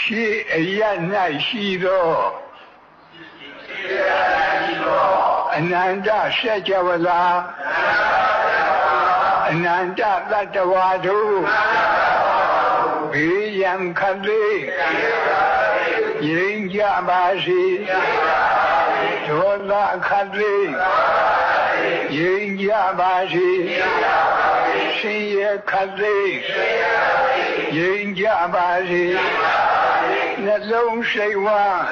ရှိအရ၌ရှိသောအနန္တစัจ java လာအနန္တတတ္တဝါတို့ဘေးရန်ခတ်လေးငြိမ်းကြပါစေဒေါသခတ်လေးငြိမ်းကြပါစေရှင်ရခတ်လေးငြိမ်းကြပါစေနှလုံးစိတ်ဝမ်း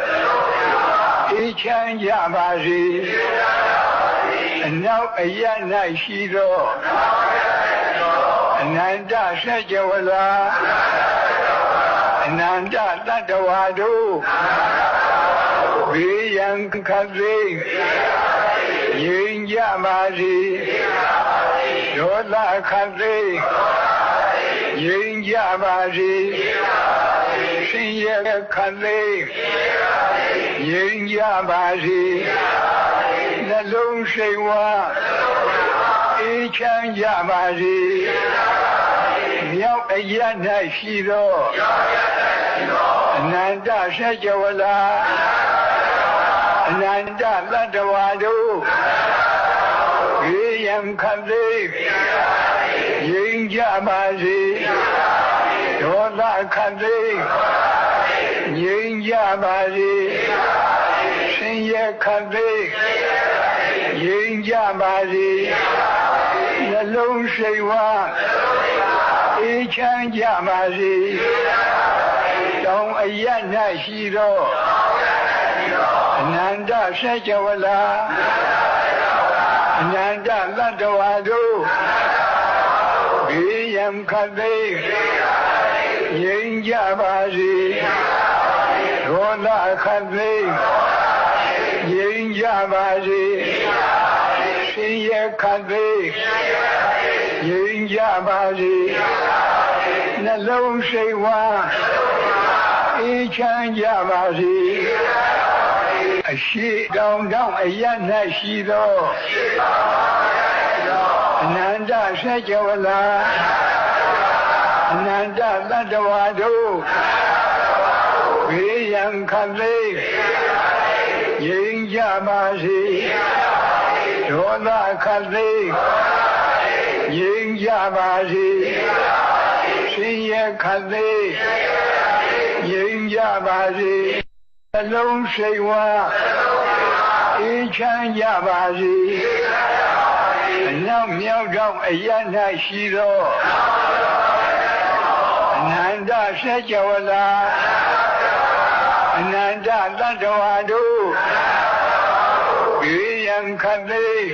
အေးချမ်းကြပါစေအနောက်အရ၌ရှိသောအနန္တစัจ java လာအနန္တတတ္တဝါတို့ဘေးရန်ခတ်လေးငြိမ်းကြပါစေဒေါသခတ်လေးငြိမ်းကြပါစေရှင်ရခတ်လေးငြိမ်းကြပါစေနှလုံးစိတ်ဝမ်းအေးချမ်းကြပါစေမြောက်အရ၌ရှိသောအနန္တစัจ java လာအနန္တတတ္တဝါတို့ဘေးရန်ခတ်လေးငြိမ်းကြပါစေဒေါသခတ်လေးငြိမ်းကြပါစေရှင်ရခတ်လေးငြိမ်းကြပါစေနှလုံးစိတ်ဝမ်းအေးချမ်းကြပါစေတောင်အရ၌ရှိသောအနန္တစัจ java လာအနန္တတတ္တဝါတို့ဘေးရန်ခတ်လေးငြိမ်းကြပါစေဒေါသခတ်လေးငြိမ်းကြပါစေရှင်ရခတ်လေးငြိမ်းကြပါစေနှလုံးစိတ်ဝမ်းအေးချမ်းကြပါစေအရှိတောင်တောင်အရ၌ရှိသောအနန္တစัจ java လာအနန္တတတ္တဝါတို့ဘေးရန်ခတ်လေးငြိမ်းကြပါစေဒေါသခတ်လေးငြိမ်းကြပါစေရှင်ရခတ်လေးငြိမ်းကြပါစေနှလုံးစိတ်ဝမ်းအေးချမ်းကြပါစေအနောက်မြောက်တောင်အရ၌ရှိသောအနန္တစัจ java လာအနန္တတတ္တဝါတို့ဘေးရန်ခတ်လေး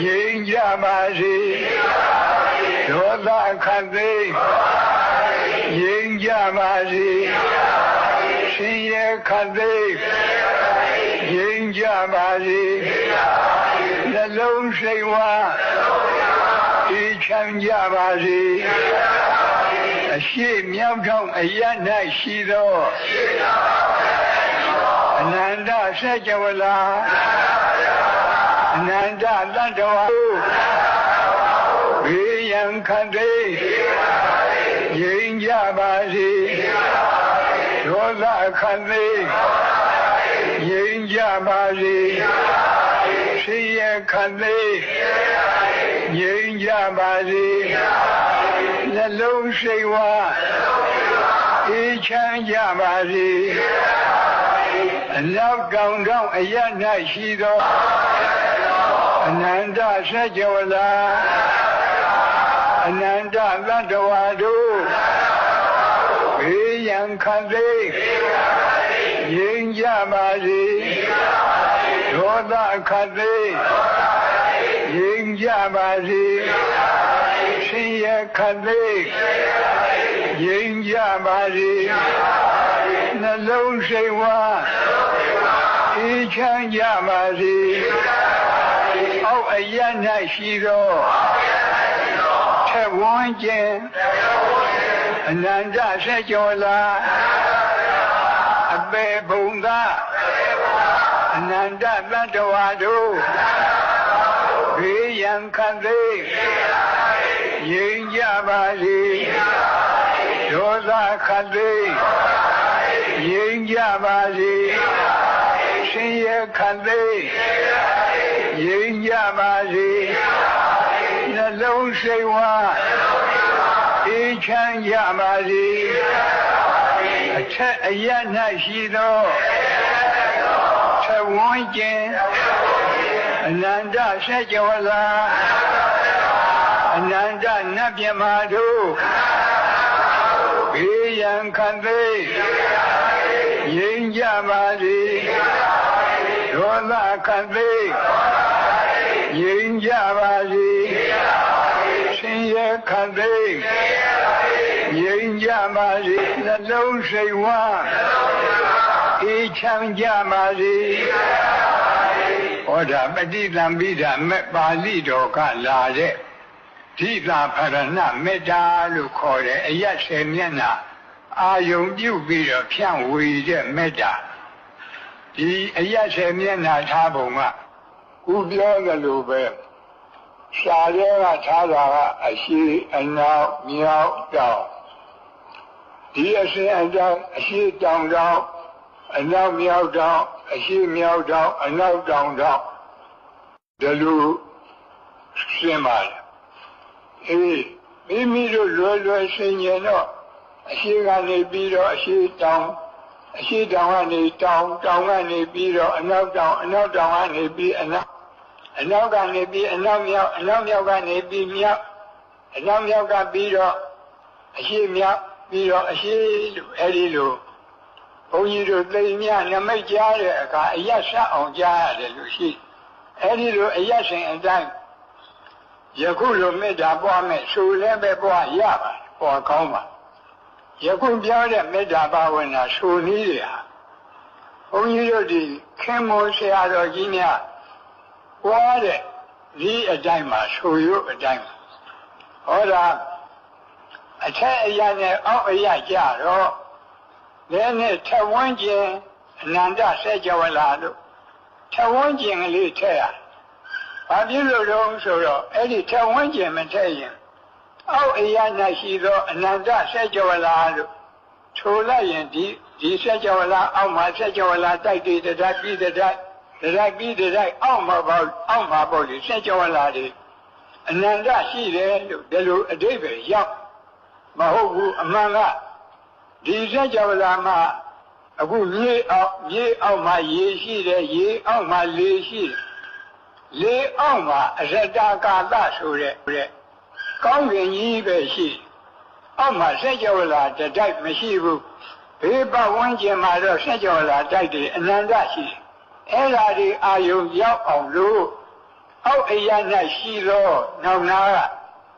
ငြိမ်းကြပါစေဒေါသခတ်လေးငြိမ်းကြပါစေရှင်ရခတ်လေးငြိမ်းကြပါစေနှလုံးစိတ်ဝမ်းအေးချမ်းကြပါစေအရှိမြောက်ထောင်အရ၌ရှိသောအနန္တစัจ java လာအနန္တတတ္တဝါတို့ဘေးရန်ခတ်လေးငြိမ်းကြပါစေဒေါသခတ်လေးငြိမ်းကြပါစေရှင်ရခတ်လေးငြိမ်းကြပါစေနှလုံးစိတ်ဝမ်းအေးချမ်းကြပါစေအနောက်တောင်တောင်အရ၌ရှိသောအနန္တစัจ java လာအနန္တတတ္တဝါတို့ဘေးရန်ခတ်လေးငြိမ်းကြပါစေဒေါသခတ်လေးငြိမ်းကြပါစေရှင်ရခတ်လေးငြိမ်းကြပါစေနှလုံးစိတ်ဝမ်းအေးချမ်းကြပါစေအောက်အရ၌ရှိသောထက်ဝန်းကျင်အနန္တစัจ java လာအပေဘုံသာအနန္တတတ္တဝါတို့ဘေးရန်ခတ်လေးငြိမ်းကြပါစေဒေ ဒေါသခတ်သိငြိမ်းကြပါစေရှင်ရဲ့ခတ်သိငြိမ်းကြပါစေနှလုံးစိတ်ဝမ်းအေးချမ်းကြပါစေအထက်အရ၌ရှိသောထဝန်းကျင်အနန္တဆက်ကြဝဠာအနန္တနတ်မြမာတို့ဘေးရန်ခံသိငြိမ်းကြပါစေဒေါသခံသိငြိမ်းကြပါစေရှင်ရဲ့ခံသိငြိမ်းကြပါစေနှလုံးစိတ်ဝမ်းအေးချမ်းကြပါစေဟောတာပဋိသင်္ပိဒမေပါဠိတော်ကလာတဲ့ဓိတာဖရဏမေတ္တာလို့ခေါ်တဲ့အယတ်10မျက်နှာအာယုံပြုပြီးတော့ဖြန့်ဝေတဲ့မေတ္တာဒီအယတ်10မျက်နှာထားပုံကခုပြောသလိုပဲရှားရဲကထားတာကအရှိအနောက်မြောက်တောင်ဒီအစဉ်အတိုင်းအရှိတောင်တောင်အနောက်မြောက်တောင်အရှိမြောက်တောင်အနောက်တောင်တောင်ဒီလိုရှင်းပါတယ်မိမိတို့လွယ်ရှင်းရင်တော့အရှိကနေပြီးတော့အရှိတောင်ကနေတောင်ကနေပြီးတော့အနောက်တောင်ကနေပြီးအနောက်ကနေပြီးအနောက်မြောက်ကနေပြီးမြောက်အနောက်မြောက်ကပြီးတော့အရှိမြောက်ပြီးတော့အရှိလို့အဲဒီလိုဘုန်းကြီးတို့သိမြနမိတ်ကြားတဲ့အခါအယတ်ဆက်အောင်ကြားရတယ်လို့ရှိအဲဒီလိုအယတ်ရှင်အတိုင်းယခုလိုမေတ္တာပွားမဲ့ဆိုလည်းပဲပွားရပါပွားကောင်းပါယခုပြောတဲ့မေတ္တာဘာဝနာဆိုနည်းတွေဟာဘုန်းကြီးတို့ဒီခင်မောဆရာတော်ကြီးများပွားတဲ့ဒီအတိုင်းမှာဆိုရုပ်အတိုင်းမှာဟောတာအထက်အရာနဲ့အောက်အရာကြတော့လည်းနဲ့ထဝန်းကျင်အနန္တဆက်ကြဝဠာလို့ထဝန်းကျင်ကလေးထည့်ရဘာဖြစ်လို့တော့ဆိုတော့အဲ့ဒီထဝန်းကျင်မထည့်ရင်အောက်အရာ၌ရှိသောအနန္တဆက်ကြဝဠာလို့ထိုလိုက်ရင်ဒီဆက်ကြဝဠာအောက်မှာဆက်ကြဝဠာတိုက်တည်တတိုက်ပြီးတတိုက်အောက်မှာပေါ့ဒီဆက်ကြဝဠာတွေအနန္တရှိတယ်လို့ဒီလိုအဓိပ္ပာယ်ရောက်မဟုတ်ဘူးအမှန်ကဒီဆက်ကြဝဠာမှာအခုမြေအောက်မှာရေရှိတယ်ရေအောက်မှာလေရှိတယ်လေအောက်မှာအရတကာသဆိုတဲ့ကောင်းကင်ကြီးပဲရှိအောက်မှာဆက်ကြဝဠာတတိုက်မရှိဘူးဘေးပတ်ဝန်းကျင်မှာတော့ဆက်ကြဝဠာတိုက်တွေအနန္တရှိတယ်အဲ့ဒါဒီအာယုံရောက်အောင်လို့အောက်အရာ၌ရှိသောနောက်နာက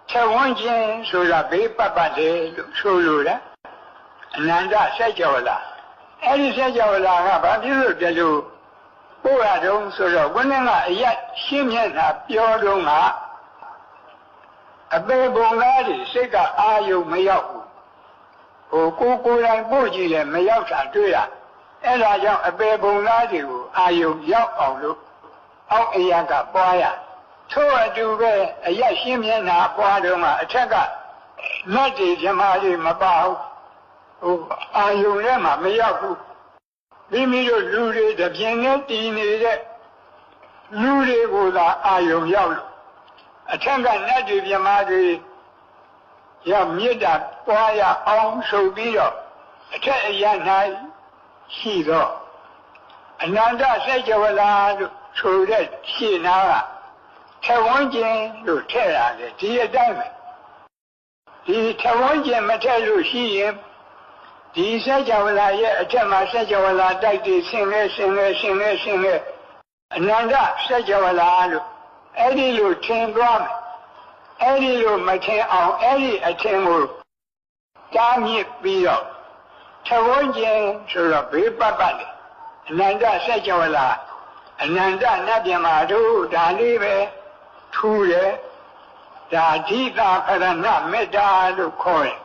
ထဝန်းကျင်ဆိုတာဘေးပတ်တယ်လို့ဆိုလိုတာအနန္တဆက်ကြဝဠာအဲ့ဒီဆက်ကြဝဠာကဘာဖြစ်လို့တလို့ပို့ရတုံးဆိုတော့ခုနကအရာရှင်းမျက်နှာပြောတုံးကအပေပုံသားတွေစိတ်ကအာယုံမရောက်ဘူးကိုယ်တိုင်ပို့ကြည့်လဲမရောက်တာတွေ့ရအဲ့ဒါကြောင့်အပေပုံသားတွေကိုအာယုံရောက်အောင်လို့အောက်အရာကပွားရထို့အတူပဲအရာရှင်းမျက်နှာပွားတုံးကအထက်ကလက်တွေဓမ္မတွေမပါဘူးအာယုံထဲမှာမရောက်ဘူးမိမိတို့လူတွေတပြင်းနဲ့တည်နေတဲ့လူတွေကိုသာအာယုံရောက်လို့အထက်ကနတ်တွေမြမတွေရမြစ်တာပွားရအောင်ဆိုပြီးတော့အထက်အရာ၌ရှိသောအနန္တဆက်ကြဝဠာလို့ဆိုတဲ့ရှင်းနာကထဝန်းကျင်လို့ထည့်ရတယ်ဒီအတိုင်းပဲဒီထဝန်းကျင်မထည့်လို့ရှိရင်ဒီဆက်ကြဝဠာရဲ့အထက်မှာဆက်ကြဝဠာတိုက်တည်ဆင်းလဲအနန္တဆက်ကြဝဠာလို့အဲ့ဒီလိုထင်သွားမယ်အဲ့ဒီလိုမထင်အောင်အဲ့ဒီအထင်ကိုတားမြစ်ပြီးတော့ထဝန်းကျင်ဆိုတော့ဘေးပတ်လေအနန္တဆက်ကြဝဠာအနန္တနတ်ပြမာတို့ဒါလေးပဲထူတယ်ဒါဓိတာခရဏမေတ္တာလို့ခေါ်တယ်